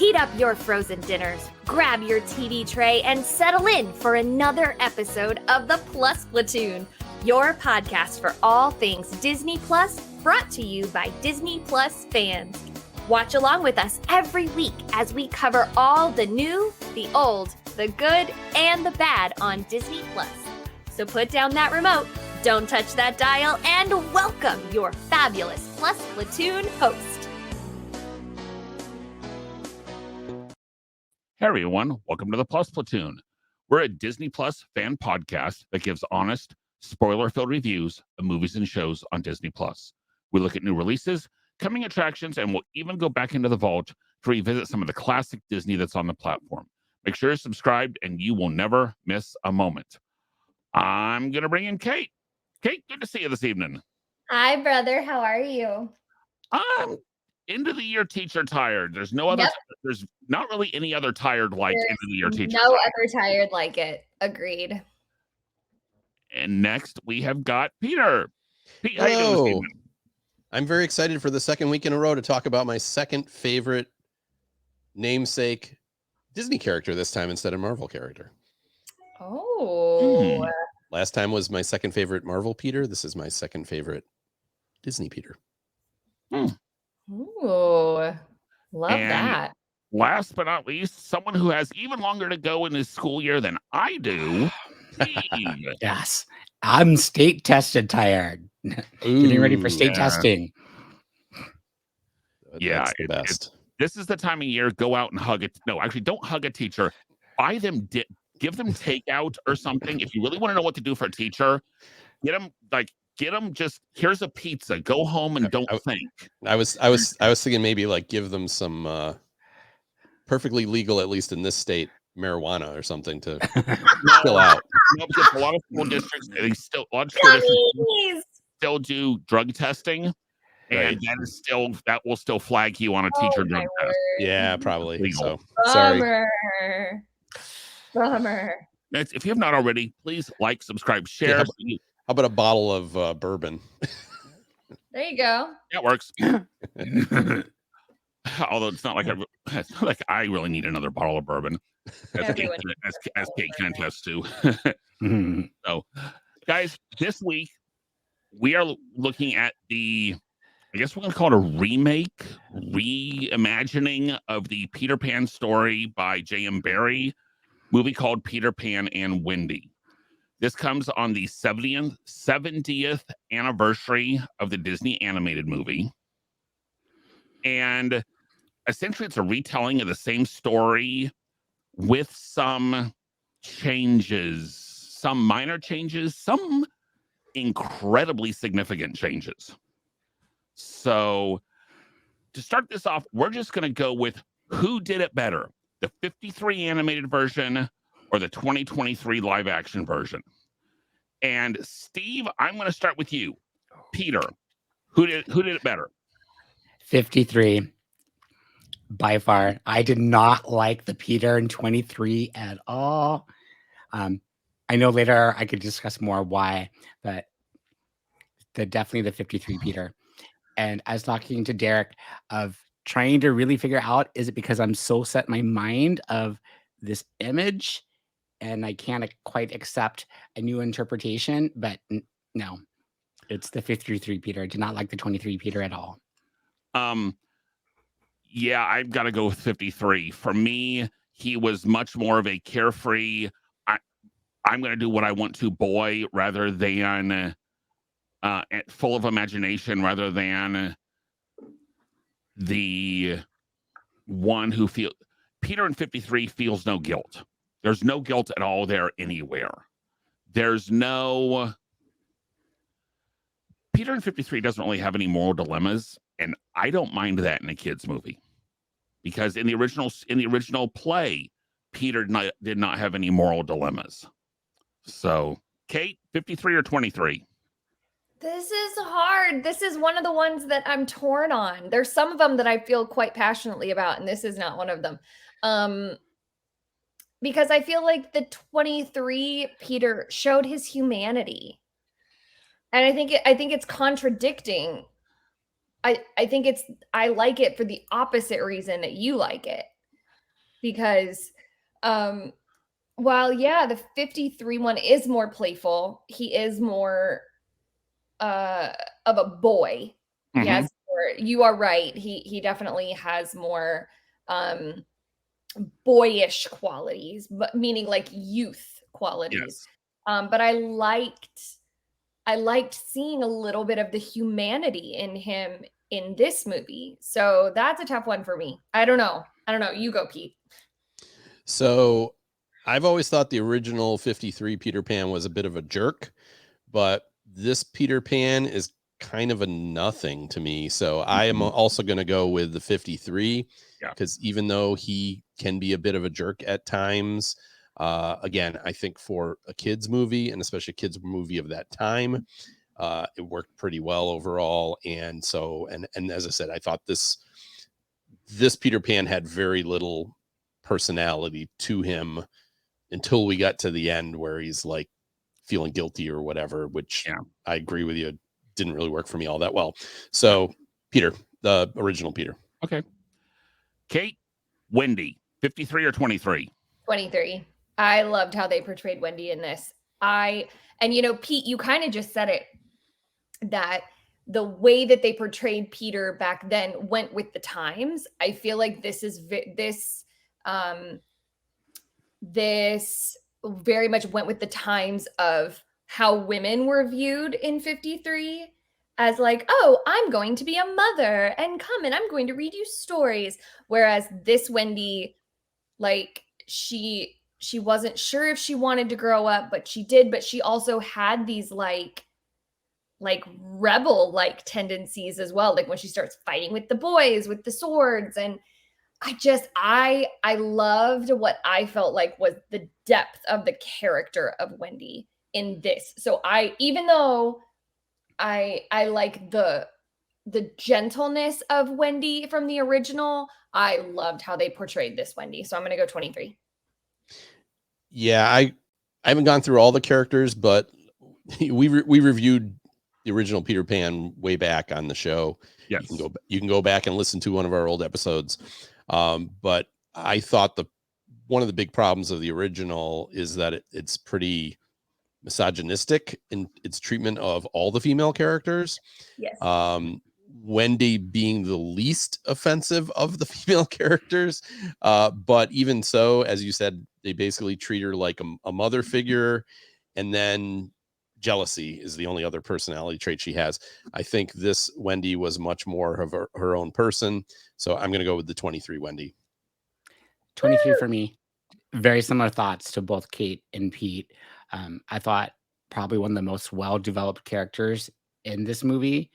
Heat up your frozen dinners, grab your TV tray, and settle in for another episode of the Plus Platoon, your podcast for all things Disney Plus, brought to you by Disney Plus fans. Watch along with us every week as we cover all the new, the old, the good, and the bad on Disney Plus. So put down that remote, don't touch that dial, and welcome your fabulous Plus Platoon host. Hey everyone, welcome to the Plus Platoon. We're a Disney Plus fan podcast that gives honest, spoiler-filled reviews of movies and shows on Disney Plus. We look at new releases, coming attractions, and we'll even go back into the vault to revisit some of the classic Disney that's on the platform. Make sure you're subscribed and you will never miss a moment. I'm going to bring in Kate. Kate, good to see you this evening. Hi, brother. How are you? I'm end of the year teacher tired. There's no other. Yep. There's not really any other tired like There's end of the year teacher. No other tired like it. Agreed. And next we have got Peter. Pete, how you doing this evening? I'm very excited for the second week in a row to talk about my second favorite namesake Disney character this time instead of Marvel character. Oh. Last time was my second favorite Marvel Peter. This is my second favorite Disney Peter. Ooh. Love that. Last but not least, someone who has even longer to go in his school year than I do. Steve. Yes, I'm state tested tired. Getting ready for state testing. Yeah, That's the best. This is the time of year. Go out and hug it. No, actually, don't hug a teacher. Buy them give them takeout or something. If you really want to know what to do for a teacher, get them just, here's a pizza. Go home and don't think. I was thinking maybe like give them some perfectly legal, at least in this state, marijuana or something to chill out. No, because a lot of school districts, a lot of school districts still do drug testing. Right. And that will still flag you on a teacher drug test. Yeah, probably. Legal. So sorry. Bummer. If you have not already, please like, subscribe, share. Yeah, how about a bottle of bourbon? There you go. That works. Although it's not like I really need another bottle of bourbon, as Kate can attest to. So, guys, this week we are looking at I guess we're going to call it a remake, reimagining of the Peter Pan story by J.M. Barrie, movie called Peter Pan and Wendy. This comes on the 70th anniversary of the Disney animated movie. And essentially it's a retelling of the same story with some changes, some minor changes, some incredibly significant changes. So to start this off, we're just going to go with who did it better, the 53 animated version or the 2023 live action version. And Steve, I'm going to start with you. Peter, who did it better? 53 by far. I did not like the Peter in 23 at all. I know later I could discuss more why, but definitely the 53 Peter. And I was talking to Derek of trying to really figure out, is it because I'm so set in my mind of this image and I can't quite accept a new interpretation? But no, it's the 53 Peter. I did not like the 23 Peter at all. Yeah, I've got to go with 53. For me, he was much more of a carefree, I'm going to do what I want to boy, rather than full of imagination, rather than the one who Peter in 53 feels no guilt. There's no guilt at all there anywhere. There's no... Peter in 53 doesn't really have any moral dilemmas, and I don't mind that in a kid's movie. Because in the original play, Peter did not have any moral dilemmas. So, Kate, 53 or 23? This is hard. This is one of the ones that I'm torn on. There's some of them that I feel quite passionately about, and this is not one of them. Because I feel like the 23 Peter showed his humanity. And I think it's contradicting. I think I like it for the opposite reason that you like it. because while the 53 one is more playful, he is more of a boy. He Mhm. has more, you are right. He definitely has more boyish qualities, but meaning like youth qualities. Yes. But I liked seeing a little bit of the humanity in him in this movie. So that's a tough one for me. I don't know. You go, Pete. So I've always thought the original 53 Peter Pan was a bit of a jerk, but this Peter Pan is kind of a nothing to me. So I am also going to go with the 53 Yeah. because even though he can be a bit of a jerk at times, again, I think for a kids movie and especially a kids movie of that time, it worked pretty well overall. And so, and as I said, I thought this Peter Pan had very little personality to him until we got to the end where he's like feeling guilty or whatever, which Yeah. I agree with you. Didn't really work for me all that well. So Peter, the original Peter. Okay. Kate, Wendy, 53 or 23? 23. I loved how they portrayed Wendy in this. Pete, you kind of just said it, that the way that they portrayed Peter back then went with the times. I feel like this very much went with the times of how women were viewed in 53 as like, oh, I'm going to be a mother and come and I'm going to read you stories. Whereas this Wendy, like she wasn't sure if she wanted to grow up, but she did, but she also had these like rebel like tendencies as well, like when she starts fighting with the boys with the swords. And I loved what I felt like was the depth of the character of Wendy in this. So even though I like the gentleness of Wendy from the original, I loved how they portrayed this Wendy. So I'm going to go 23. Yeah, I haven't gone through all the characters, but we reviewed the original Peter Pan way back on the show. Yes. You can go back and listen to one of our old episodes. But I thought one of the big problems of the original is that it's pretty misogynistic in its treatment of all the female characters. Yes. Wendy being the least offensive of the female characters. But even so, as you said, they basically treat her like a mother figure. And then jealousy is the only other personality trait she has. I think this Wendy was much more of her own person. So I'm going to go with the 23 Wendy. 23 for me. Very similar thoughts to both Kate and Pete. I thought probably one of the most well-developed characters in this movie.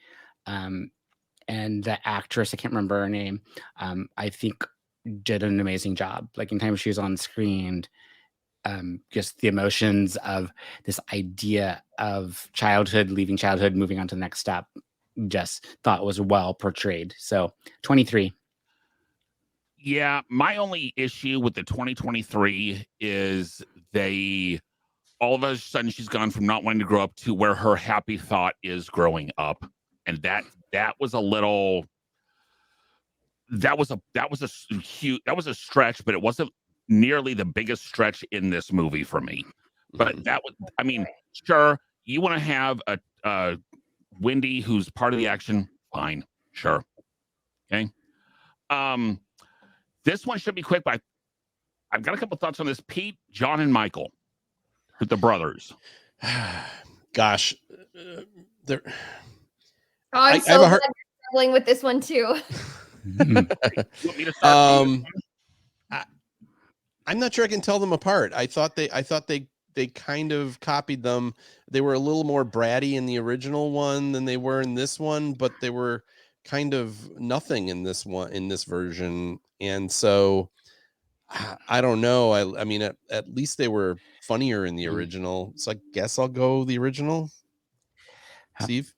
And the actress, I can't remember her name, I think did an amazing job. Like anytime she was on screen, just the emotions of this idea of childhood, leaving childhood, moving on to the next step, just thought was well portrayed. So 23. Yeah, my only issue with the 2023 is all of a sudden she's gone from not wanting to grow up to where her happy thought is growing up. And that was a little, that was a stretch, but it wasn't nearly the biggest stretch in this movie for me. But sure, you want to have a Wendy who's part of the action, fine, sure. Okay. This one should be quick, but I've got a couple thoughts on this. Pete, John, and Michael, with the brothers. Gosh, I'm so glad you're struggling with this one too. You want me to start? I'm not sure I can tell them apart. I thought they kind of copied them. They were a little more bratty in the original one than they were in this one, but they were kind of nothing in this version. And so I don't know. I mean, at least they were funnier in the original. So I guess I'll go the original. Steve?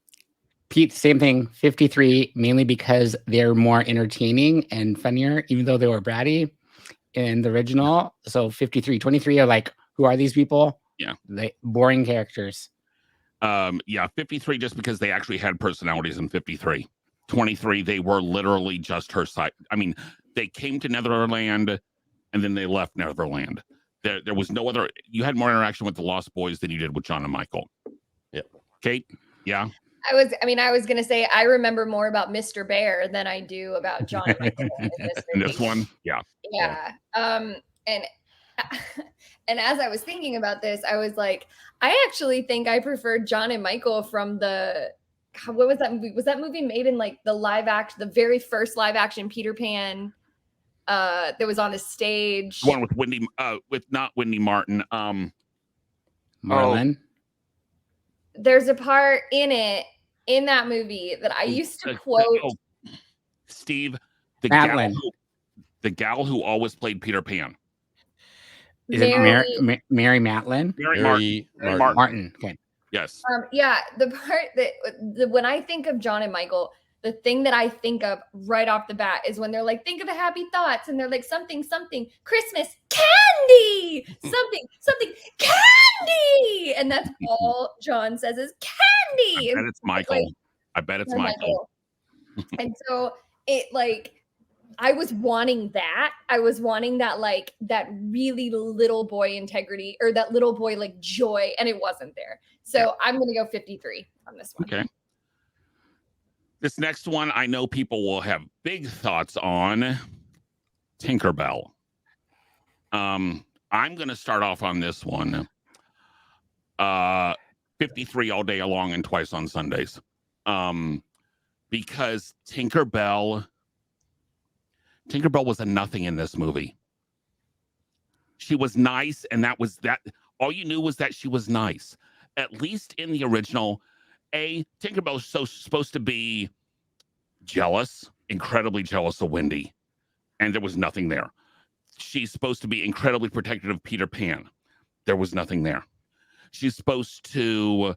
Pete, same thing. 53, mainly because they're more entertaining and funnier, even though they were bratty in the original. So 53, 23 are like, who are these people? Yeah. Boring characters. 53 just because they actually had personalities in 53. 23, they were literally just her side. I mean, they came to Netherland and then they left Neverland. There was no other. You had more interaction with the Lost Boys than you did with John and Michael. Yep. Kate, yeah. I was gonna say I remember more about Mr. Bear than I do about John and Michael in this In movie. this one, yeah. Yeah. And and as I was thinking about this, I was like, I actually think I preferred John and Michael from what was that movie? Was that movie made in like the very first live action Peter Pan that was on a stage? The one with Wendy, not Wendy Martin. Marlon. There's a part in that movie that I used to quote. Steve, the Madeline. gal who always played Peter Pan. Is it Mary Matlin? Mary Martin. Okay. Yes. Yeah, the part that when I think of John and Michael, the thing that I think of right off the bat is when they're like, think of a happy thoughts, and they're like something, Christmas, candy, something, candy, and that's all John says is candy. I bet it's Michael. I bet it's Michael. And so it like, I was wanting that. I was wanting that like that really little boy integrity or that little boy like joy, and it wasn't there. So I'm gonna go 53 on this one. Okay. This next one, I know people will have big thoughts on Tinkerbell. I'm going to start off on this one. 53 all day long and twice on Sundays. Because Tinkerbell was a nothing in this movie. She was nice, and that was that. All you knew was that she was nice. At least in the original, Tinkerbell is supposed to be jealous, incredibly jealous of Wendy, and there was nothing there. She's supposed to be incredibly protective of Peter Pan. There was nothing there. She's supposed to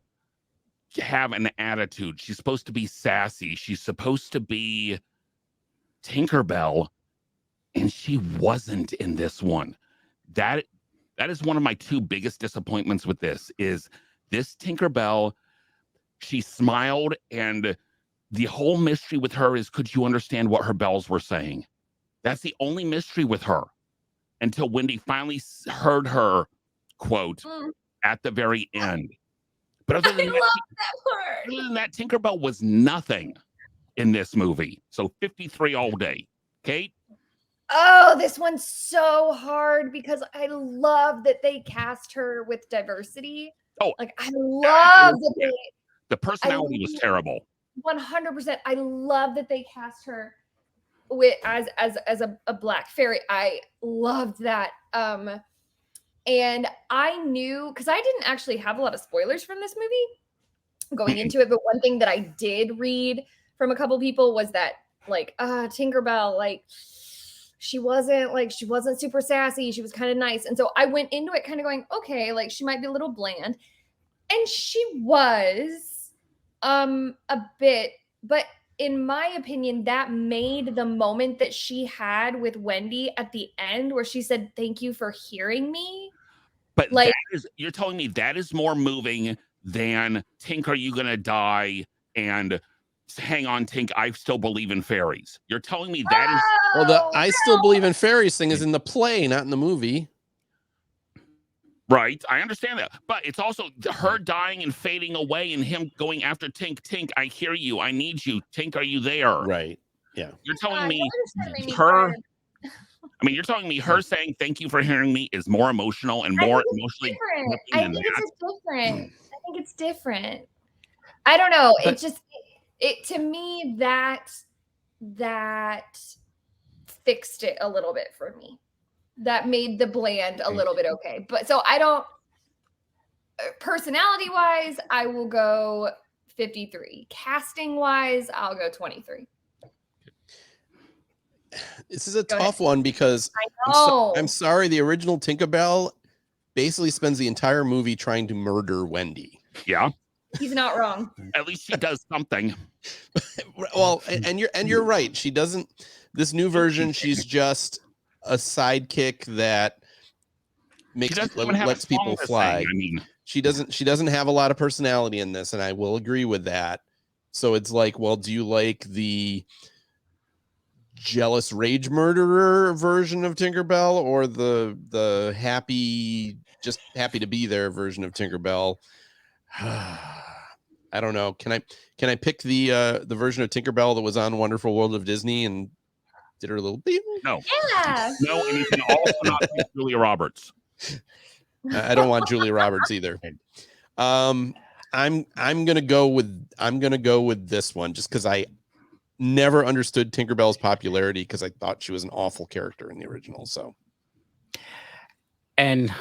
have an attitude. She's supposed to be sassy. She's supposed to be Tinkerbell, and she wasn't in this one. That is one of my two biggest disappointments with this is this Tinkerbell. She smiled, and the whole mystery with her is, could you understand what her bells were saying? That's the only mystery with her until Wendy finally heard her quote at the very end. But other than that, Tinkerbell was nothing in this movie. So 53 all day. Kate? Oh, this one's so hard because I love that they cast her with diversity. Oh, like I love that the personality was terrible. 100%. I love that they cast her with as a black fairy. I loved that. And I knew because I didn't actually have a lot of spoilers from this movie going into it, but one thing that I did read from a couple people was that like Tinkerbell, like she wasn't super sassy. She was kind of nice. And so I went into it kind of going, okay, like she might be a little bland. And she was a bit, but in my opinion, that made the moment that she had with Wendy at the end where she said, "Thank you for hearing me." But like, you're telling me that is more moving than Tink, are you gonna die? And hang on, Tink, I still believe in fairies. You're telling me that is well, the I still believe in fairies thing is in the play, not in the movie. Right, I understand that, but it's also her dying and fading away and him going after Tink. Tink, I hear you. I need you. Tink, are you there? Right. Yeah. You're telling me her. I mean, you're telling me her saying "thank you for hearing me" is more emotional and more emotionally. I think it's just different. I think it's different. I don't know. It just to me that fixed it a little bit for me. That made the bland a little bit okay. But so I don't, personality wise, I will go 53. Casting wise, I'll go 23. This is a tough one because I'm sorry, the original Tinkerbell basically spends the entire movie trying to murder Wendy. Yeah. He's not wrong. At least she does something. Well, and you're right. She doesn't. This new version, she's just a sidekick that lets people fly. I mean, she doesn't have a lot of personality in this, and I will agree with that. So it's like, well, do you like the jealous rage murderer version of Tinkerbell or the happy, just happy to be there version of Tinkerbell. I don't know. Can I pick the version of Tinkerbell that was on Wonderful World of Disney and did her little bing? No, Yeah. no, and you can also not pick Julia Roberts. I don't want Julia Roberts either. I'm gonna go with this one just because I never understood Tinkerbell's popularity because I thought she was an awful character in the original. So, And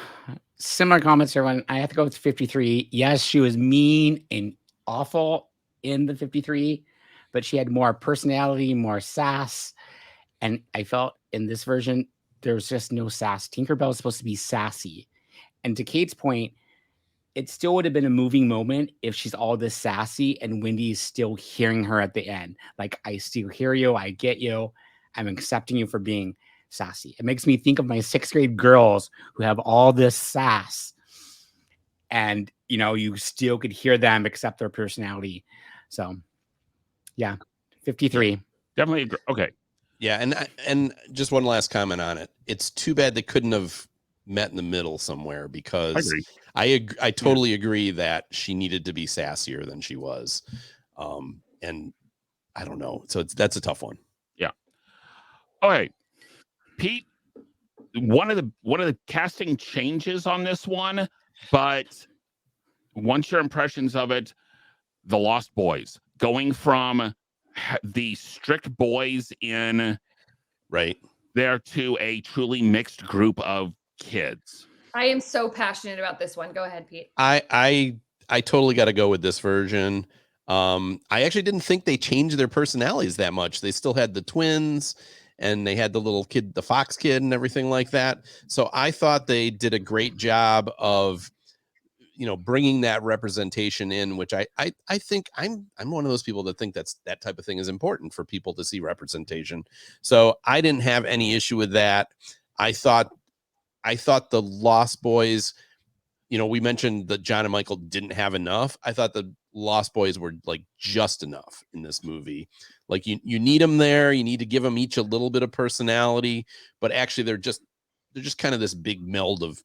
similar comments, everyone. I have to go with 53. Yes, she was mean and awful in the 53, but she had more personality, more sass. And I felt in this version, there was just no sass. Tinkerbell is supposed to be sassy. And to Kate's point, it still would have been a moving moment if she's all this sassy and Wendy's still hearing her at the end. Like, I still hear you. I get you. I'm accepting you for being sassy. It makes me think of my 6th grade girls who have all this sass. And, you still could hear them accept their personality. So, yeah, 53. Definitely agree. Okay. yeah, and just one last comment on it. It's too bad they couldn't have met in the middle somewhere because I I totally agree that she needed to be sassier than she was. And I don't know. So that's a tough one. Yeah. Okay. Pete, one of the casting changes on this one, but once your impressions of it, the Lost Boys going from the strict boys in Right. there to a truly mixed group of kids. I am so passionate about this one. Go ahead, Pete. I totally got to go with this version. I actually didn't think they changed their personalities that much. They still had the twins and they had the little kid, the Fox kid and everything like that. So I thought they did a great job of, bringing that representation in, which I think I'm one of those people that think that type of thing is important for people to see representation. So I didn't have any issue with that. I thought the Lost Boys, we mentioned that John and Michael didn't have enough. I thought the Lost Boys were like just enough in this movie. Like you need them there. You need to give them each a little bit of personality, but actually they're just kind of this big meld of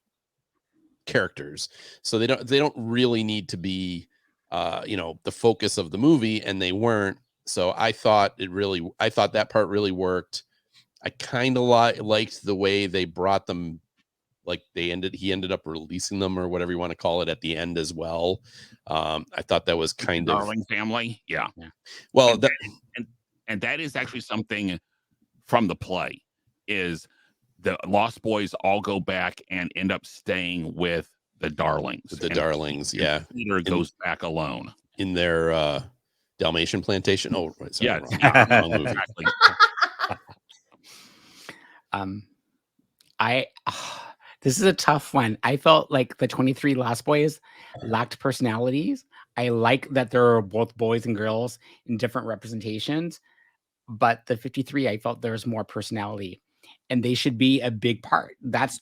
characters. So they don't really need to be, the focus of the movie, and they weren't. So I thought that part really worked. I kind of liked the way they brought them. Like he ended up releasing them or whatever you want to call it at the end as well. I thought that was kind of Darling family. Yeah. well, and that is actually something from the play is the Lost Boys all go back and end up staying with the Darlings. Darlings. Yeah. Peter goes back alone in their Dalmatian plantation. Oh, right, sorry, yeah. wrong movie. Exactly. This is a tough one. I felt like the 23 Lost Boys lacked personalities. I like that there are both boys and girls in different representations, but the 53, I felt there was more personality, and they should be a big part. That's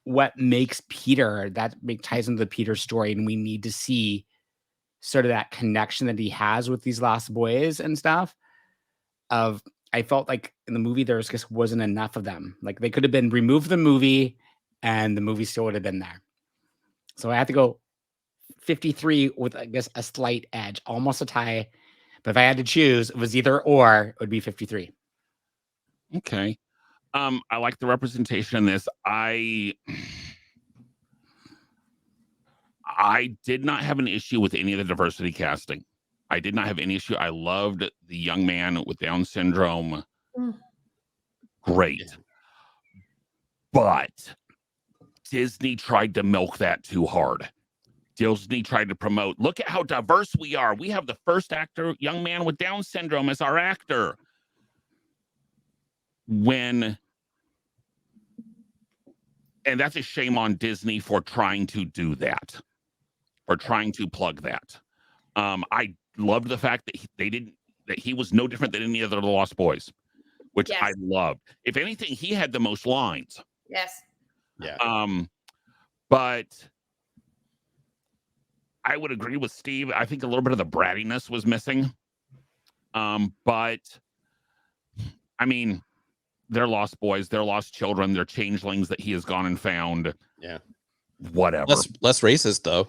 what makes Peter, ties into the Peter story, and we need to see sort of that connection that he has with these Lost Boys and stuff. I felt like in the movie there just wasn't enough of them. Like they could have been removed from the movie, and the movie still would have been there. So I had to go 53 with, I guess, a slight edge, almost a tie. But if I had to choose, it was either or, it would be 53. Okay. I like the representation in this. I did not have an issue with any of the diversity casting. I did not have any issue. I loved the young man with Down syndrome. Great. But Disney tried to milk that too hard. Disney tried to promote, look at how diverse we are. We have the first actor, young man with Down syndrome, as our actor. And that's a shame on Disney for trying to do that, or trying to plug that. I loved the fact that that he was no different than any other of the Lost Boys, which I loved. If anything, he had the most lines. Yes. Yeah. But I would agree with Steve. I think a little bit of the brattiness was missing. But I mean, they're lost boys, they're lost children, they're changelings that he has gone and found. Yeah. Whatever. Less racist though.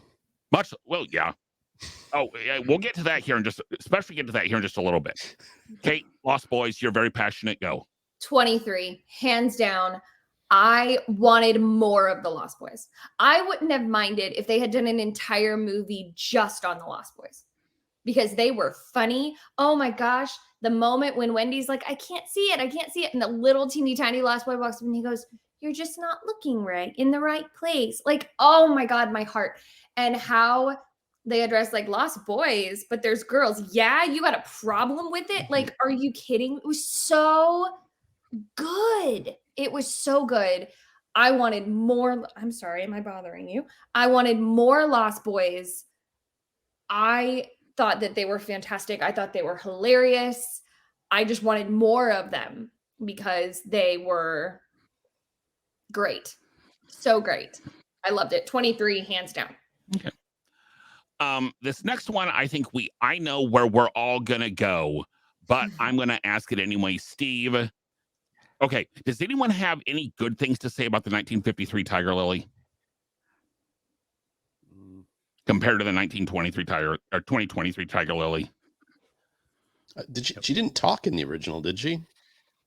Well, yeah. Oh, yeah, we'll get to that here in just a little bit. Kate, Lost Boys, you're very passionate. Go. 23, hands down. I wanted more of the Lost Boys. I wouldn't have minded if they had done an entire movie just on the Lost Boys because they were funny. Oh my gosh. The moment when Wendy's like, I can't see it. And the little teeny tiny Lost Boy walks up and he goes, you're just not looking right in the right place. Like, oh my God, my heart. And how they address like Lost Boys, but there's girls. Yeah, you got a problem with it? Like, are you kidding? It was so good. It was so good. I wanted more. I'm sorry, am I bothering you? I wanted more Lost Boys. I thought that they were fantastic. I thought they were hilarious. I just wanted more of them because they were great. So great. I loved it. 23, hands down. Okay. This next one, I know where we're all gonna go, but I'm gonna ask it anyway. Steve. Okay, does anyone have any good things to say about the 1953 Tiger Lily compared to the 1923 Tiger or 2023 Tiger Lily? She didn't talk in the original, did she?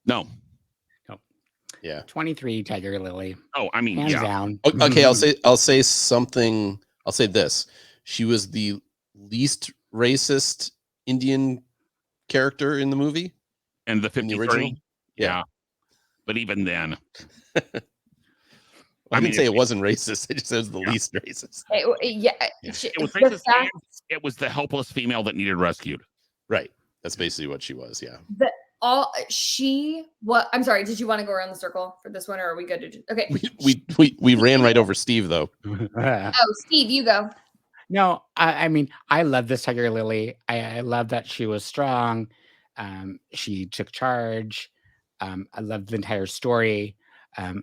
No. Yeah. 23 Tiger Lily. Oh, I mean, Hands yeah. down. Okay, I'll say something. I'll say this. She was the least racist Indian character in the movie. And the 53? In the original? Yeah. But even then. I didn't say it wasn't racist. I just said it was the least racist. It was racist and it was the helpless female that needed rescued. Right. That's basically what she was. Yeah. I'm sorry. Did you want to go around the circle for this one, or are we good to? Okay. We ran right over Steve though. Oh, Steve, you go. No, I mean, I love this Tiger Lily. I love that she was strong. She took charge. I love the entire story. I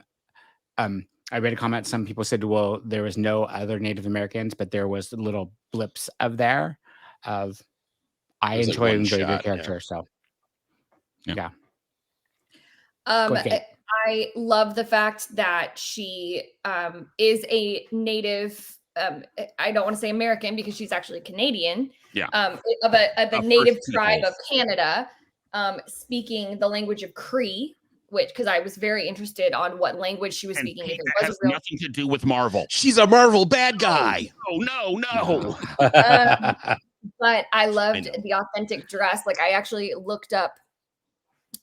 read a comment. Some people said, well, there was no other Native Americans, but there was little blips of there. I enjoyed the character. So, yeah. I love the fact that she is a native. I don't want to say American because she's actually Canadian. Yeah. Of a native tribe of Canada, speaking the language of Cree. Because I was very interested on what language she was speaking. Pete, that has nothing to do with Marvel. She's a Marvel bad guy. No. But I loved the authentic dress. Like I actually looked up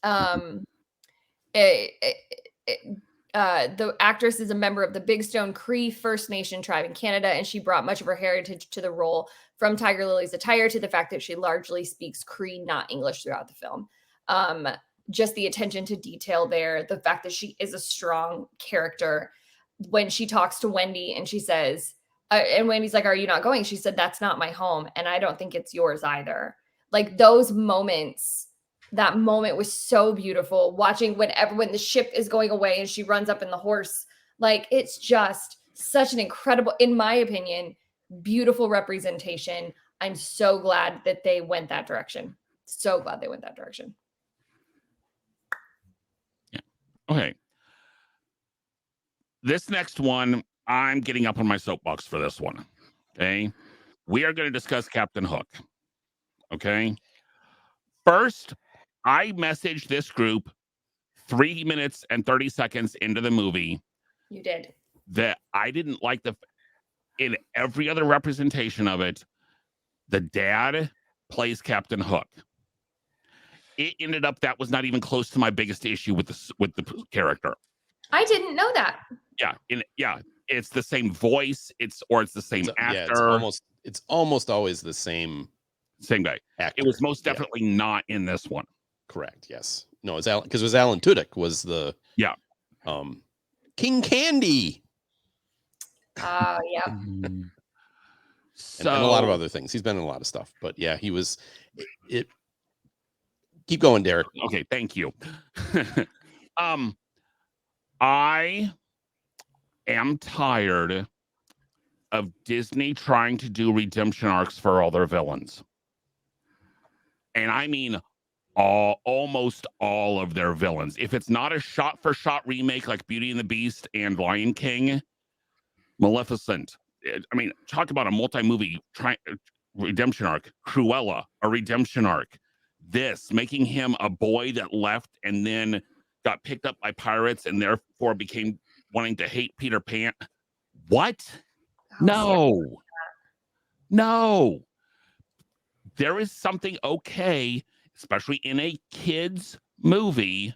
the actress is a member of the Big Stone Cree First Nation tribe in Canada, and she brought much of her heritage to the role, from Tiger Lily's attire to the fact that she largely speaks Cree, not English, throughout the film. Just the attention to detail there, the fact that she is a strong character. When she talks to Wendy and she says, and Wendy's like, are you not going? She said, that's not my home. And I don't think it's yours either. Like those moments, that moment was so beautiful. Watching when the ship is going away and she runs up in the horse, like it's just such an incredible, in my opinion, beautiful representation. I'm so glad that they went that direction. So glad they went that direction. Okay. This next one, I'm getting up on my soapbox for this one. Okay. We are going to discuss Captain Hook. Okay. First, I messaged this group 3 minutes and 30 seconds into the movie. You did. That I didn't like in every other representation of it, the dad plays Captain Hook. It ended up that was not even close to my biggest issue with the character. I didn't know that. Yeah, it's the same voice. It's the same actor. Yeah, it's almost always the same guy. Actor. It was most definitely not in this one. Correct. Yes. No, it's Alan, because it was Alan Tudyk was the King Candy. Yeah. So, and a lot of other things. He's been in a lot of stuff, but yeah, he was. Keep going, Derek. Okay, thank you. I am tired of Disney trying to do redemption arcs for all their villains. And I mean almost all of their villains. If it's not a shot-for-shot remake like Beauty and the Beast and Lion King, Maleficent, I mean, talk about a multi-movie redemption arc. Cruella, a redemption arc. This, making him a boy that left and then got picked up by pirates and therefore became wanting to hate Peter Pan. What? No. No. There is something okay, especially in a kid's movie,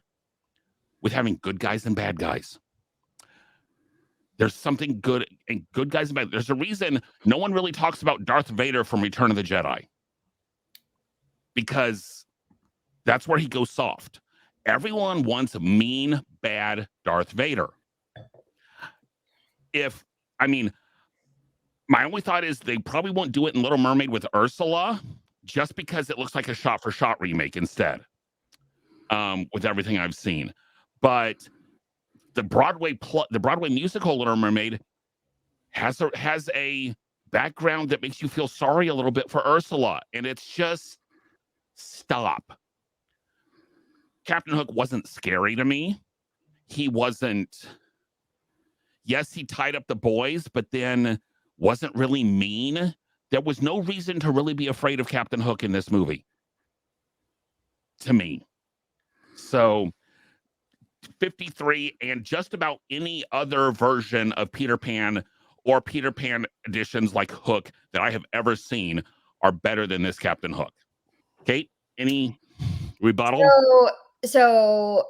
with having good guys and bad guys. There's something good and good guys and bad. There's a reason no one really talks about Darth Vader from Return of the Jedi, because that's where he goes soft. Everyone wants a mean, bad Darth Vader. My only thought is they probably won't do it in Little Mermaid with Ursula, just because it looks like a shot-for-shot remake instead, with everything I've seen. But the Broadway musical Little Mermaid has a background that makes you feel sorry a little bit for Ursula, and it's just stop. Captain Hook wasn't scary to me. He wasn't. Yes, he tied up the boys, but then wasn't really mean. There was no reason to really be afraid of Captain Hook in this movie, to me. So 53 and just about any other version of Peter Pan or Peter Pan editions like Hook that I have ever seen are better than this Captain Hook. Kate, any rebuttal? So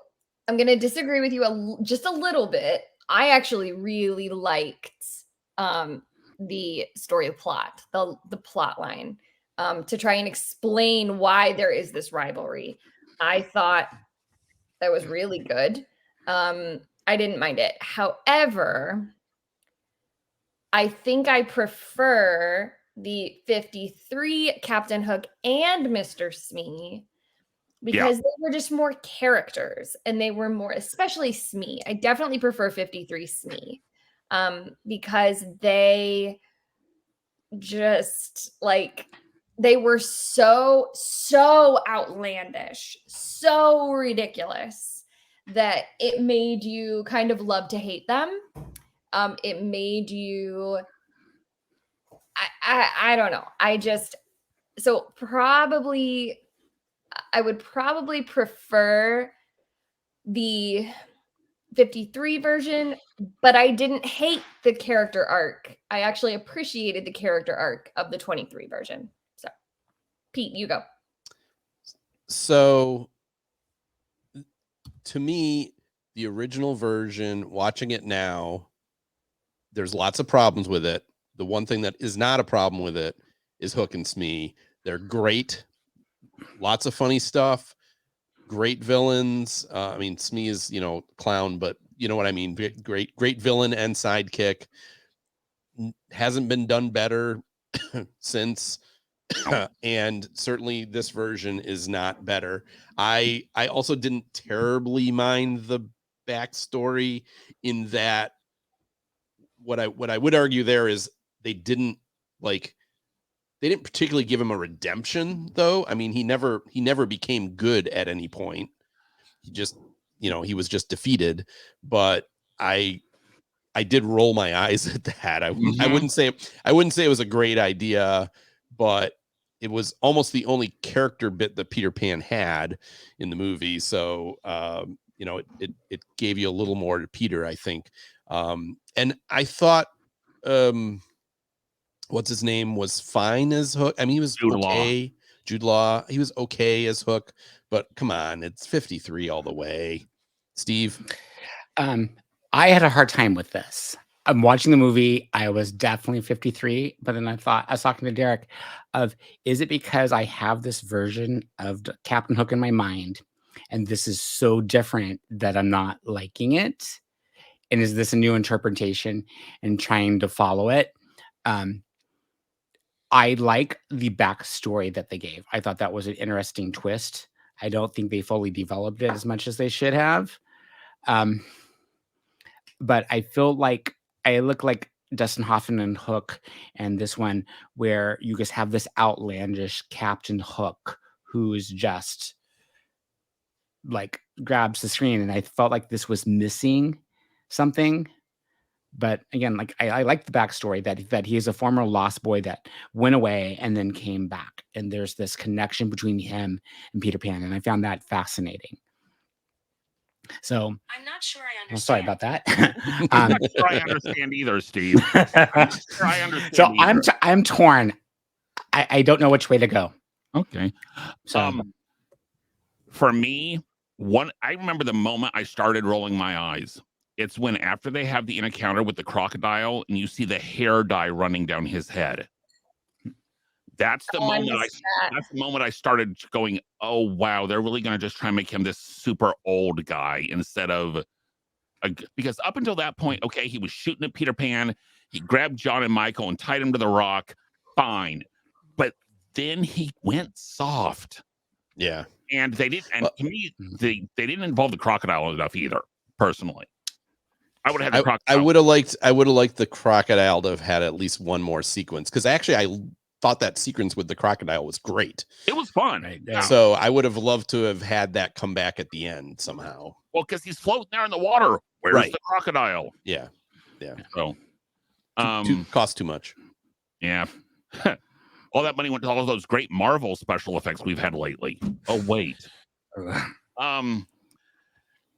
I'm going to disagree with you just a little bit. I actually really liked the story plot, the plot line, to try and explain why there is this rivalry. I thought that was really good. I didn't mind it. However, I think I prefer the 53 Captain Hook and Mr. Smee, because they were just more characters, and they were more, especially Smee. I definitely prefer 53 Smee, because they just they were so outlandish, so ridiculous, that it made you kind of love to hate them. It made you, I don't know. I would probably prefer the 53 version, but I didn't hate the character arc. I actually appreciated the character arc of the 23 version. So, Pete, you go. So, to me, the original version, watching it now, there's lots of problems with it. The one thing that is not a problem with it is Hook and Smee. They're great. Lots of funny stuff. Great villains. Smee is, clown, but you know what I mean? Great villain and sidekick. Hasn't been done better since. And certainly this version is not better. I also didn't terribly mind the backstory, in that what I would argue there is they didn't particularly give him a redemption, though. I mean, he never became good at any point. He just, he was just defeated. But I did roll my eyes at that. I wouldn't say it was a great idea, but it was almost the only character bit that Peter Pan had in the movie. So, it gave you a little more to Peter, I think. And I thought, what's his name was fine as Hook. I mean, he was okay. Jude Law. He was okay as Hook, but come on, it's 53 all the way. Steve? I had a hard time with this. I'm watching the movie. I was definitely 53, but then I was talking to Derek is it because I have this version of Captain Hook in my mind, and this is so different that I'm not liking it? And is this a new interpretation and trying to follow it? I like the backstory that they gave. I thought that was an interesting twist. I don't think they fully developed it as much as they should have. But I feel like I look like Dustin Hoffman and Hook, and this one where you just have this outlandish Captain Hook who's just like grabs the screen, and I felt like this was missing something. But again, like I like the backstory that he is a former lost boy that went away and then came back, and there's this connection between him and Peter Pan, and I found that fascinating. So I'm not sure I well, sorry understand. about that. I'm not sure I understand either, Steve. I'm not sure I understand So either. I'm torn. I don't know which way to go. Okay. So For me, I remember the moment I started rolling my eyes. It's when after they have the encounter with the crocodile and you see the hair dye running down his head. That's the Oh, I moment missed that. that's the moment I started going, oh wow, they're really gonna just try and make him this super old guy instead of because up until that point, okay, he was shooting at Peter Pan, he grabbed John and Michael and tied him to the rock, fine. But then he went soft. Yeah. And they didn't, and Well- to me, they didn't involve the crocodile enough either, personally. I would have had the crocodile. I would have liked the crocodile to have had at least one more sequence, because actually I thought that sequence with the crocodile was great. It was fun. Right, Yeah. So I would have loved to have had that come back at the end somehow. Well, because he's floating there in the water. Where's Right. the crocodile? Yeah. So, Cost too much. yeah. All that money went to all of those great Marvel special effects we've had lately. Oh, wait.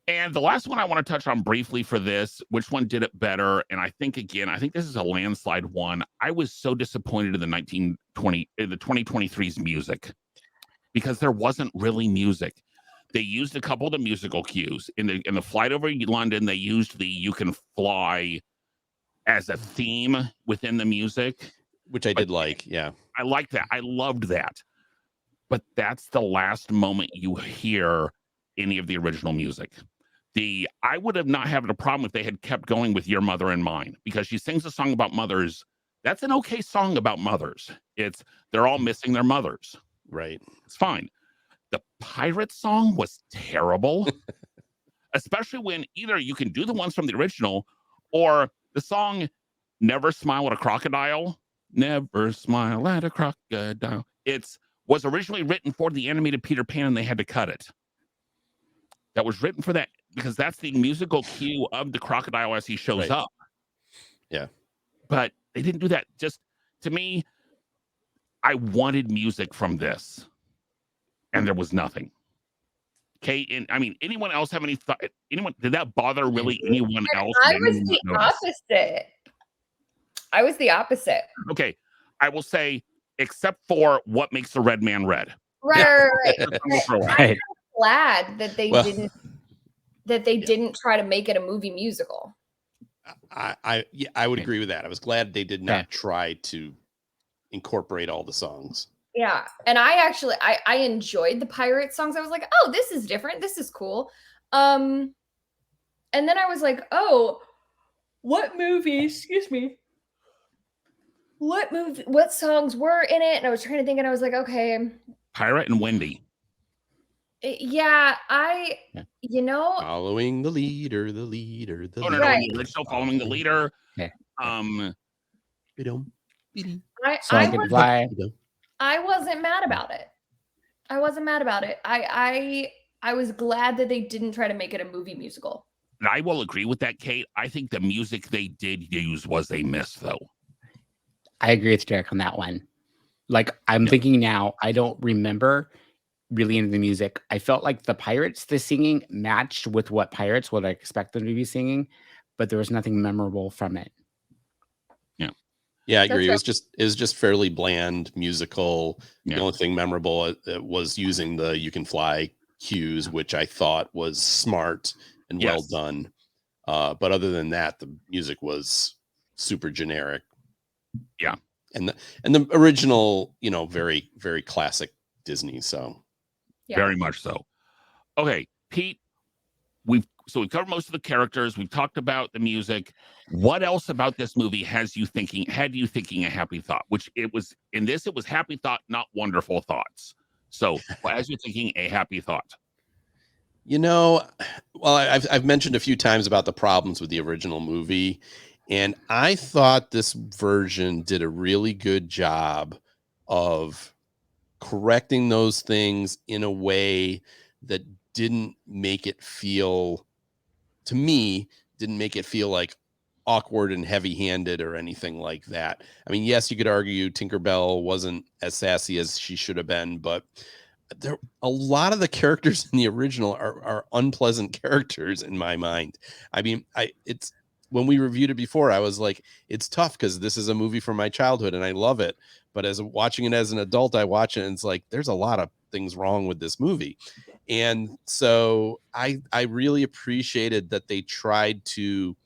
And the last one I want to touch on briefly for this, which one did it better? And I think this is a landslide one. I was so disappointed in the 2023's music because there wasn't really music. They used a couple of the musical cues in the flight over London. They used the "You Can Fly" as a theme within the music, Which I did like. Yeah. I like that. I loved that. But that's the last moment you hear any of the original music. I would have not had a problem if they had kept going with Your Mother and Mine, because she sings a song about mothers. That's an okay song about mothers. They're all missing their mothers. Right. It's fine. The pirate song was terrible, especially when either you can do the ones from the original or the song Never Smile at a Crocodile. Never smile at a crocodile. Was originally written for the animated Peter Pan, and they had to cut it. That was written for that because that's the musical cue of the crocodile as he shows Right. up. Yeah. But they didn't do that. Just to me, I wanted music from this, and there was nothing. Okay, and I mean, anyone else have any thought? Did that bother really anyone else? I Did was anyone the notice? opposite. I was the opposite. Okay, I will say, except for what makes the red man red. Right. right. Glad that they Well- didn't try to make it a movie musical. I would Okay. agree with that. I was glad they did not Okay. try to incorporate all the songs. Yeah. And I enjoyed the pirate songs. I was like, oh, this is different. This is cool. And then I was like, oh, what songs were in it? And I was trying to think, and I was like, okay, Pirate and Wendy. yeah, Following the leader, the leader, the Oh leader. no, Right. the original Following the Leader. Okay. Bidum, bidum, So I could fly. bidum. I wasn't mad about it. I was glad that they didn't try to make it a movie musical. And I will agree with that, Kate. I think the music they did use was a miss, though. I agree with Derek on that one. Like I'm thinking now, I don't remember really into the music. I felt like the singing matched with what pirates would I expect them to be singing, but there was nothing memorable from it. Yeah, I That's agree. right. It was just fairly bland musical. Yeah. The only thing memorable was using the "You Can Fly" cues, which I thought was smart and well Yes. done. But other than that, the music was super generic. Yeah. And the original, very, very classic Disney. So Yeah. Very much so. Okay, Pete, we've covered most of the characters. We've talked about the music. What else about this movie had you thinking a happy thought? Which it was happy thought, not wonderful thoughts. So as you're thinking a happy thought. well, I've mentioned a few times about the problems with the original movie, and I thought this version did a really good job of correcting those things in a way that didn't make it feel, to me, didn't make it feel like awkward and heavy-handed or anything like that. I mean, yes, you could argue Tinkerbell wasn't as sassy as she should have been, but there, a lot of the characters in the original are unpleasant characters in my mind. I mean, it's when we reviewed it before, I was like, it's tough because this is a movie from my childhood and I love it. But as watching it as an adult, I watch it and it's like, there's a lot of things wrong with this movie. And so I really appreciated that they tried to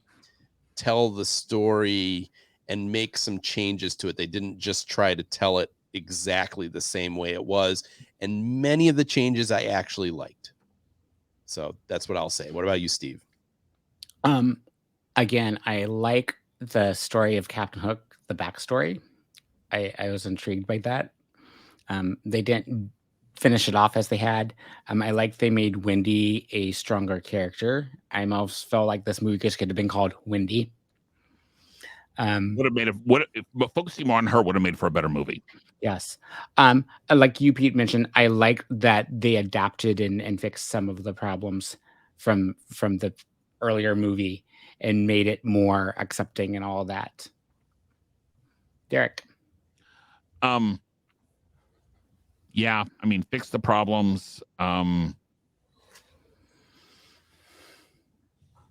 tell the story and make some changes to it. They didn't just try to tell it exactly the same way it was. And many of the changes I actually liked. So that's what I'll say. What about you, Steve? Again, I like the story of Captain Hook, the backstory. I was intrigued by that. They didn't finish it off as they had. I like they made Wendy a stronger character. I almost felt like this movie just could have been called Wendy. Would have made but focusing more on her would have made for a better movie. Yes. Like you, Pete, mentioned, I like that they adapted and fixed some of the problems from the earlier movie and made it more accepting and all that. Derek. Yeah, I mean, fix the problems.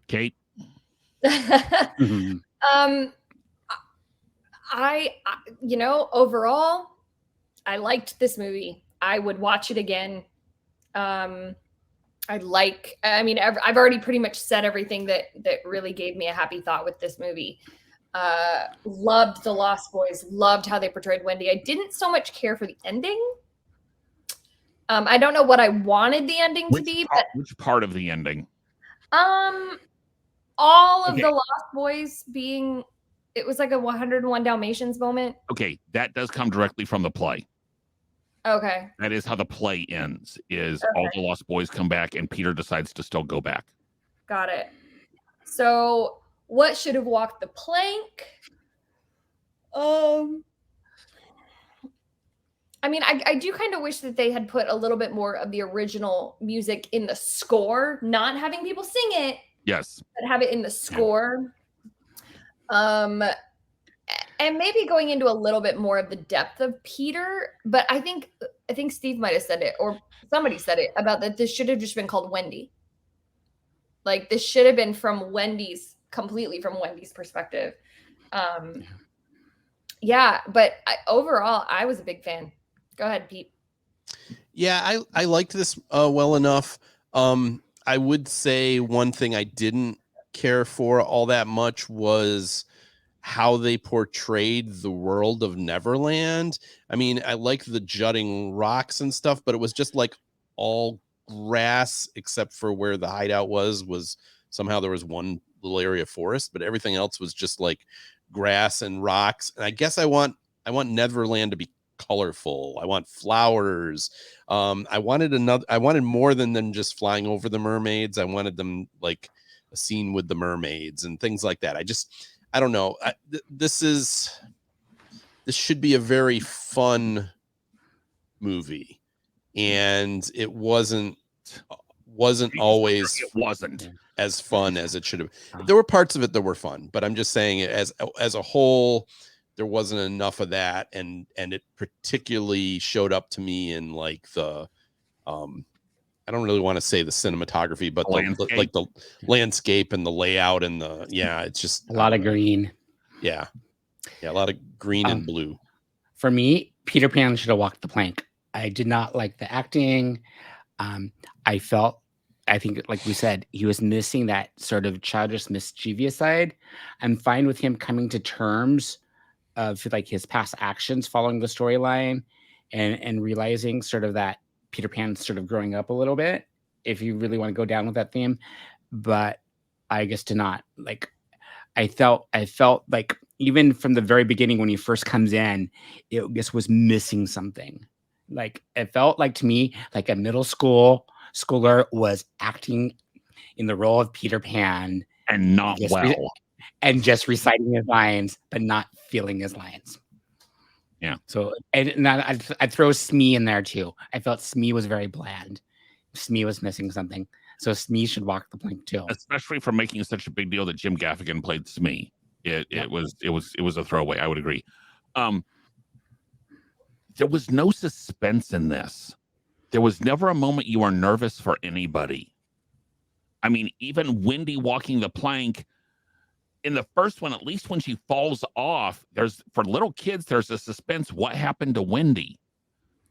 Kate. I overall, I liked this movie. I would watch it again. I've already pretty much said everything that really gave me a happy thought with this movie. Loved the Lost Boys, loved how they portrayed Wendy. I didn't so much care for the ending. I don't know what I wanted the ending to be, but which part of the ending? All of the Lost Boys being, it was like a 101 Dalmatians moment. Okay, that does come directly from the play. Okay. That is how the play ends, is all the Lost Boys come back and Peter decides to still go back. Got it. So what should have walked the plank? I mean, I do kind of wish that they had put a little bit more of the original music in the score, not having people sing it. Yes. But have it in the score. Yeah. And maybe going into a little bit more of the depth of Peter. But I think Steve might have said it, or somebody said it, about that this should have just been called Wendy. Like, this should have been completely from Wendy's perspective. Yeah, but overall, I was a big fan. Go ahead, Pete. Yeah, I liked this well enough. I would say one thing I didn't care for all that much was how they portrayed the world of Neverland. I mean, I like the jutting rocks and stuff, but it was just like all grass except for where the hideout was somehow there was one little area of forest, but everything else was just like grass and rocks. And I guess I want Neverland to be colorful. I want flowers. I wanted more than just flying over the mermaids. I wanted them like a scene with the mermaids and things like that. I don't know. This should be a very fun movie, and it wasn't always as fun as it should have. There were parts of it that were fun, but I'm just saying as a whole, there wasn't enough of that, and it particularly showed up to me in like the I don't really want to say the cinematography, but the landscape and the layout and it's just a lot of green. Yeah, a lot of green and blue. For me, Peter Pan should have walked the plank. I did not like the acting. I think, like we said, he was missing that sort of childish, mischievous side. I'm fine with him coming to terms of like his past actions following the storyline and realizing sort of that Peter Pan sort of growing up a little bit, if you really want to go down with that theme. But I guess to not like, I felt like even from the very beginning when he first comes in, it just was missing something. Like it felt like to me like a middle schooler was acting in the role of Peter Pan and not and just reciting his lines, but not feeling his lines. Yeah. So, and I'd throw Smee in there too. I felt Smee was very bland Smee was missing something. So Smee should walk the plank too. Especially for making such a big deal that Jim Gaffigan played Smee. It was a throwaway. I would agree. There was no suspense in this. There was never a moment you were nervous for anybody. I mean, even Wendy walking the plank in the first one, at least when she falls off, for little kids, there's a suspense. What happened to Wendy?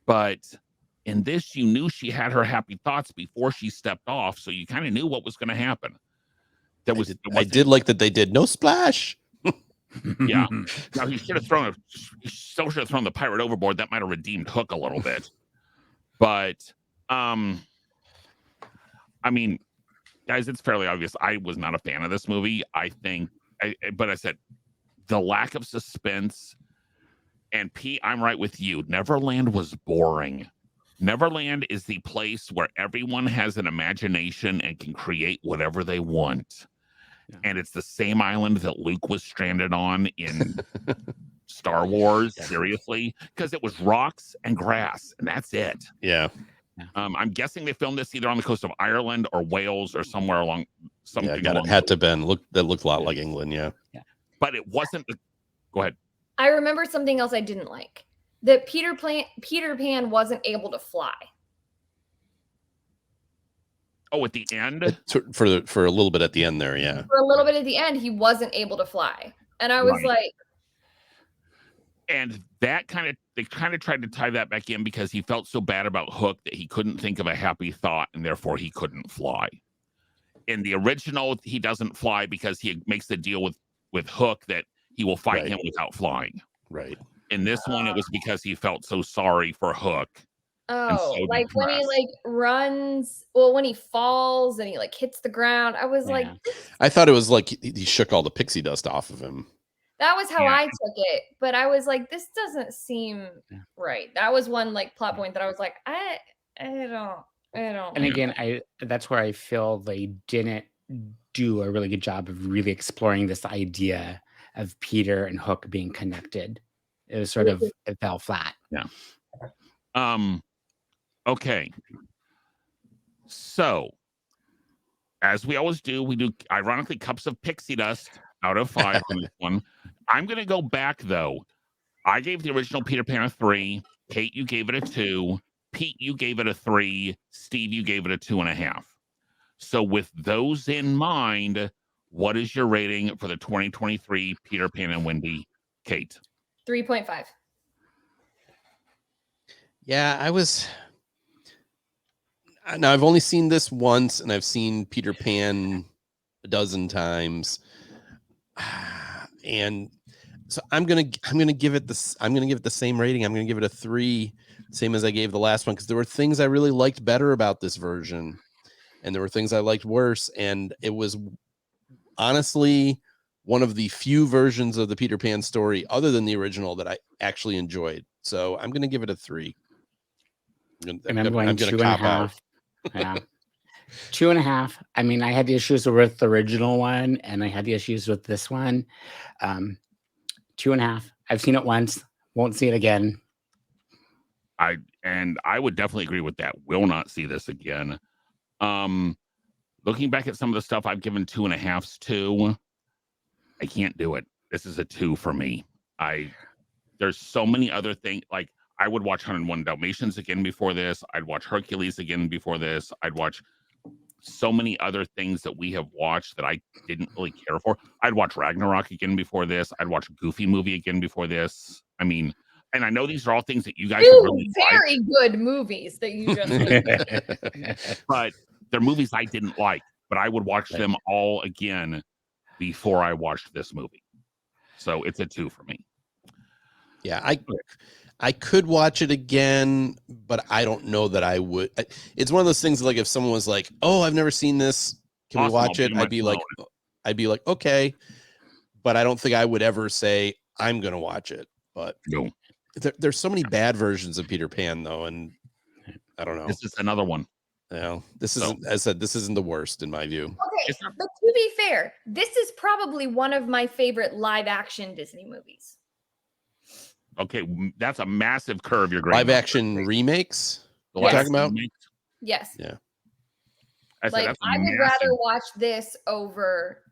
But in this, you knew she had her happy thoughts before she stepped off. So you kind of knew what was going to happen. I did like that they did no splash. Yeah. Now he still should have thrown the pirate overboard. That might have redeemed Hook a little bit. But I mean, guys, it's fairly obvious. I was not a fan of this movie. But I said the lack of suspense. And Pete, I'm right with you. Neverland was boring. Neverland is the place where everyone has an imagination and can create whatever they want. Yeah. And it's the same island that Luke was stranded on in Star Wars, seriously, because it was rocks and grass, and that's it. Yeah. I'm guessing they filmed this either on the coast of Ireland or Wales or somewhere along something. Yeah, had to been that looked a lot like England. Yeah. But it wasn't. Go ahead. I remember something else I didn't like. That Peter Pan wasn't able to fly. Oh, at the end? For a little bit at the end there, yeah. For a little bit at the end, he wasn't able to fly. And I was like... And they kind of tried to tie that back in because he felt so bad about Hook that he couldn't think of a happy thought and therefore he couldn't fly. In the original, he doesn't fly because he makes the deal with Hook that he will fight him without flying. Right. In this one, it was because he felt so sorry for Hook. Oh, like when he runs, when he falls and he hits the ground, I was like, I thought it was like he shook all the pixie dust off of him. That was how I took it, but I was like, this doesn't seem right. That was one plot point that I was like, I don't. And again, that's where I feel they didn't do a really good job of really exploring this idea of Peter and Hook being connected. It was sort of, it fell flat. Yeah. Okay. So, as we always do, we do ironically cups of pixie dust out of 5 on this one. I'm going to go back though. I gave the original Peter Pan a 3. Kate, you gave it a 2. Pete, you gave it a 3. Steve, you gave it a 2.5. So with those in mind, what is your rating for the 2023 Peter Pan and Wendy? Kate? 3.5. Yeah, now I've only seen this once, and I've seen Peter Pan a dozen times, and so I'm gonna give it the same rating. I'm gonna give it a 3, same as I gave the last one, because there were things I really liked better about this version, and there were things I liked worse, and it was honestly one of the few versions of the Peter Pan story, other than the original, that I actually enjoyed. So I'm gonna give it a 3. I'm going 2.5. Yeah. 2.5. I mean, I had the issues with the original one, and I had the issues with this one. 2.5. I've seen it once, won't see it again. I would definitely agree with that. Will not see this again. Looking back at some of the stuff I've given 2.5s to, I can't do it. This is a 2 for me. There's so many other things. Like, I would watch 101 Dalmatians again before this. I'd watch Hercules again before this. I'd watch so many other things that we have watched that I didn't really care for. I'd watch Ragnarok again before this. I'd watch Goofy movie again before this. I mean, and I know these are all things that you guys have really very good movies that you just but they're movies I didn't like, but I would watch them all again before I watched this movie. So it's a 2 for me. Yeah, I could watch it again, but I don't know that I would. It's one of those things like if someone was like, "Oh, I've never seen this. Can we watch it?" I'd be like, "Okay," but I don't think I would ever say I'm going to watch it. But no. There's so many bad versions of Peter Pan, though, and I don't know. This is another one. Yeah, this isn't. As I said, this isn't the worst in my view. Okay, but to be fair, this is probably one of my favorite live-action Disney movies. Okay, that's a massive curve you're going. Live action remakes? You're talking about? Yes. Yeah. I said, Like that's a I would massive. rather watch this over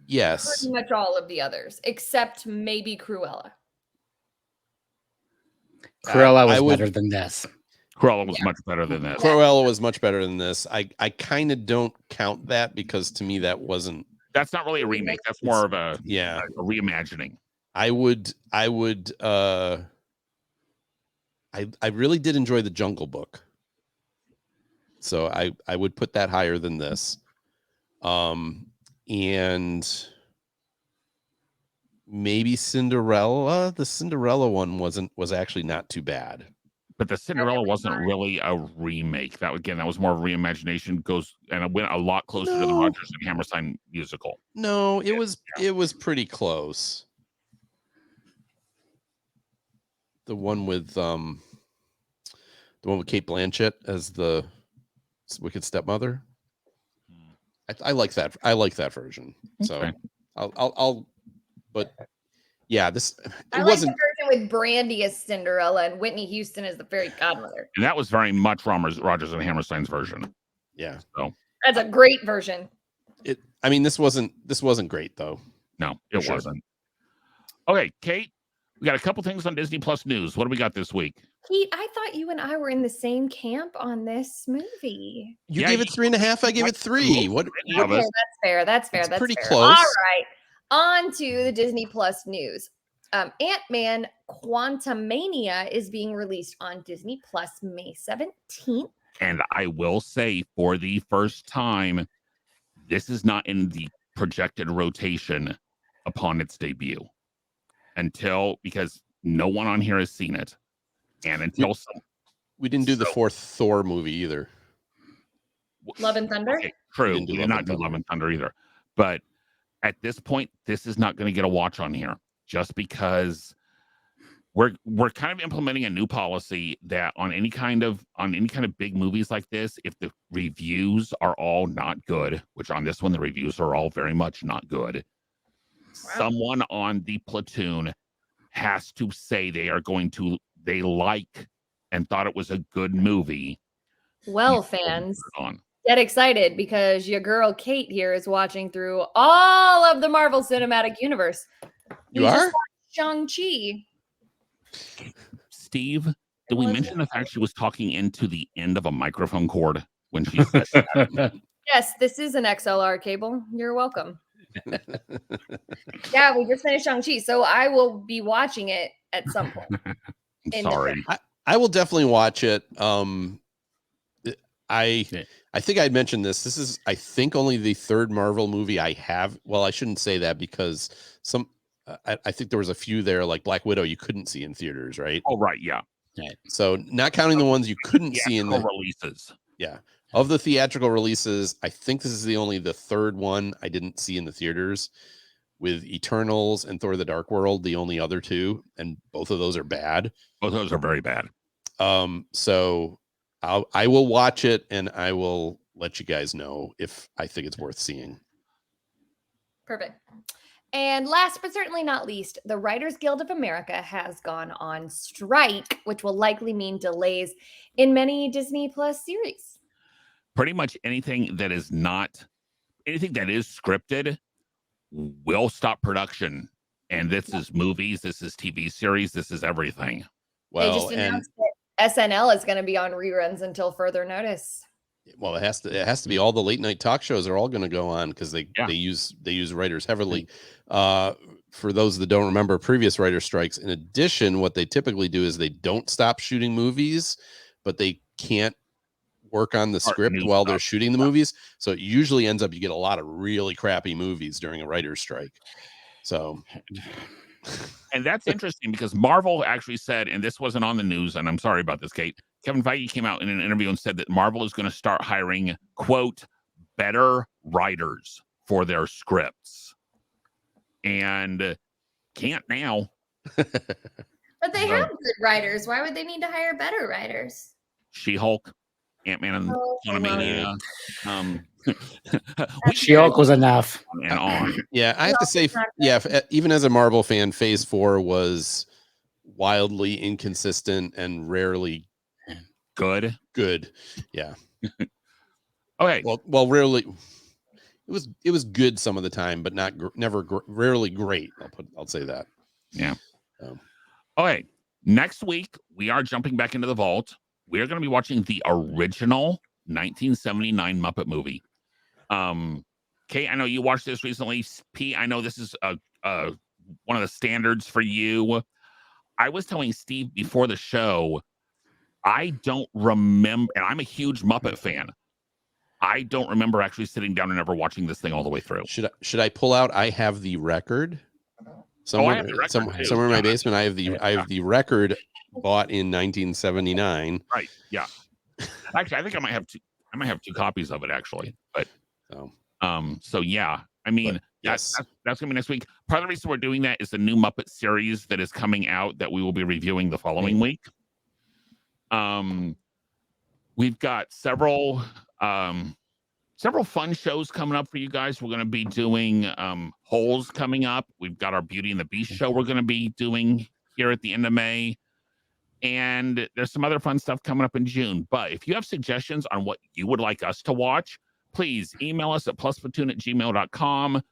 Yes. pretty much all of the others, except maybe Cruella. Cruella was I would- better than this. Cruella was much better than this. Cruella was much better than this. I kind of don't count that because to me that wasn't. That's not really a remake. That's more of a reimagining. I really did enjoy the Jungle Book. So I would put that higher than this. And maybe Cinderella. The Cinderella one was actually not too bad. But the Cinderella wasn't really a remake. That was more of a reimagination. And it went a lot closer to the Rodgers and Hammerstein musical. No, it was pretty close. The one with Kate Blanchett as the wicked stepmother. I like that. I like that version. So Okay. I'll but yeah, this I like the version with Brandy as Cinderella and Whitney Houston as the fairy godmother. And that was very much Rodgers and Hammerstein's version. Yeah. So that's a great version. This wasn't great though. No, it wasn't. Okay, Kate, we got a couple things on Disney Plus news. What do we got this week? Pete, I thought you and I were in the same camp on this movie. You gave it 3.5. I gave it 3. What? Okay, that's fair. That's pretty fair. close. All right. On to the Disney Plus news. Ant-Man Quantumania is being released on Disney Plus May 17th. And I will say, for the first time, this is not in the projected rotation upon its debut because no one on here has seen it. And until we didn't do the fourth Thor movie either. Love and Thunder? Okay, true. We did not do Love and Thunder either. But at this point, this is not going to get a watch on here just because we're kind of implementing a new policy that on any kind of big movies like this, if the reviews are all not good, which on this one, the reviews are all very much not good. Wow. Someone on the Platoon has to say they like and thought it was a good movie. Well, fans, get excited because your girl Kate here is watching through all of the Marvel Cinematic Universe. You are? Shang-Chi. Steve, did we mention the fact she was talking into the end of a microphone cord when she said that? Yes, this is an XLR cable. You're welcome. Yeah, we just finished Shang-Chi, so I will be watching it at some point. Sorry. I will definitely watch it. I think I'd mentioned this. This is, I think, only the third Marvel movie I have. Well, I shouldn't say that because I think there was a few there, like Black Widow, you couldn't see in theaters, right? Oh, right, yeah. Right. So not counting the ones you couldn't see in the releases. Yeah. Of the theatrical releases, I think this is the third one I didn't see in the theaters, with Eternals and Thor: The Dark World, the only other two, and both of those are bad. Both of those are very bad. So I will watch it and I will let you guys know if I think it's worth seeing. Perfect. And last but certainly not least, the Writers Guild of America has gone on strike, which will likely mean delays in many Disney Plus series. Pretty much anything that is scripted will stop production. And this is movies, this is TV series, this is everything. Well, they just announced that SNL is going to be on reruns until further notice. Well, it has to be. All the late night talk shows are all going to go on because they use writers heavily. For those that don't remember previous writer strikes, in addition, what they typically do is they don't stop shooting movies, but they can't work on the script while they're shooting the movies. So it usually ends up you get a lot of really crappy movies during a writer's strike. So, and that's interesting because Marvel actually said, and this wasn't on the news, and I'm sorry about this, Kate. Kevin Feige came out in an interview and said that Marvel is going to start hiring, quote, better writers for their scripts. And can't now. But they have good writers. Why would they need to hire better writers? She-Hulk, Ant-Man and Quantumania. She-Hulk was enough. And on. Yeah, I have to say, even as a Marvel fan, Phase 4 was wildly inconsistent and rarely good. Yeah. Okay. Well, rarely. It was good some of the time, but rarely great. I'll say that. Yeah. Okay. Next week, we are jumping back into the vault. We are going to be watching the original 1979 Muppet movie. Kate, I know you watched this recently. Pete, I know this is one of the standards for you. I was telling Steve before the show, I don't remember, and I'm a huge Muppet fan. I don't remember actually sitting down and ever watching this thing all the way through. Should I pull out? I have the record. Somewhere, I have the record too. somewhere in my basement, I have the record bought in 1979. Right. Yeah. Actually, I think I might have two copies of it actually. But so yeah. I mean, yes, that's gonna be next week. Part of the reason we're doing that is the new Muppet series that is coming out that we will be reviewing the following week. We've got several fun shows coming up for you guys. We're going to be doing Holes coming up. We've got our Beauty and the Beast show we're going to be doing here at the end of May. And there's some other fun stuff coming up in June. But if you have suggestions on what you would like us to watch, please email us at plusplatoon@gmail.com.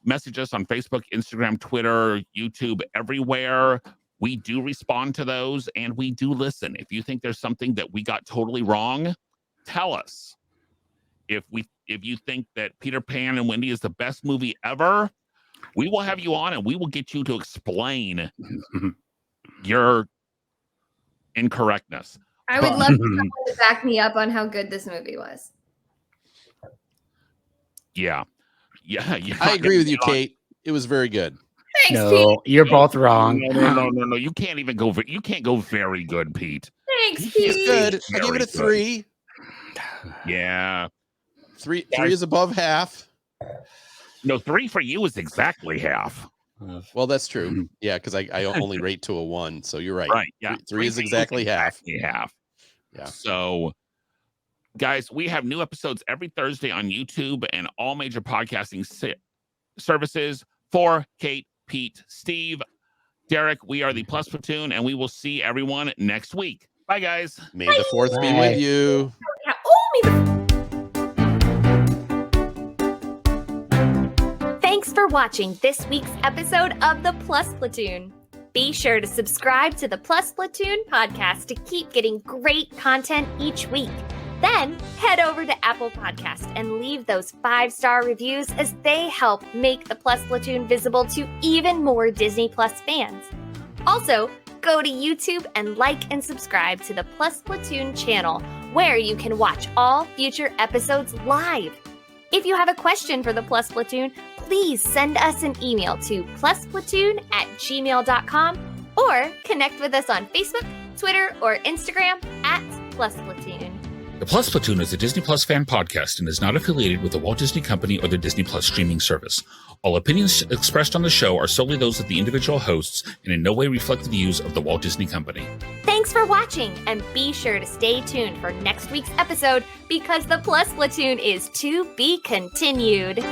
Message us on Facebook, Instagram, Twitter, YouTube, everywhere. We do respond to those and we do listen. If you think there's something that we got totally wrong, tell us. If you think that Peter Pan and Wendy is the best movie ever, we will have you on and we will get you to explain your incorrectness. I would love someone to back me up on how good this movie was. Yeah. I agree with you, Kate. It was very good. Thanks, No, Pete. you're both wrong. No. You can't even go. You can't go very good, Pete. Thanks, It's Pete. good. I give it a 3. Yeah. 3 is above half. No, 3 for you is exactly half. Well, that's true. Yeah, because I only rate to a 1. So you're right. Right. Yeah. 3 is exactly half. Half. Yeah. So, guys, we have new episodes every Thursday on YouTube and all major podcasting services. For Kate, Pete, Steve, Derek, we are the Plus Platoon, and we will see everyone next week. Bye, guys. May the 4th be with you. Thanks for watching this week's episode of the Plus Platoon. Be sure to subscribe to the Plus Platoon podcast to keep getting great content each week. Then head over to Apple Podcasts and leave those 5-star reviews as they help make the Plus Platoon visible to even more Disney Plus fans. Also, go to YouTube and like and subscribe to the Plus Platoon channel, where you can watch all future episodes live. If you have a question for the Plus Platoon, please send us an email to plusplatoon@gmail.com or connect with us on Facebook, Twitter, or Instagram @plusplatoon. The Plus Platoon is a Disney Plus fan podcast and is not affiliated with the Walt Disney Company or the Disney Plus streaming service. All opinions expressed on the show are solely those of the individual hosts and in no way reflect the views of the Walt Disney Company. Thanks for watching, and be sure to stay tuned for next week's episode because the Plus Platoon is to be continued.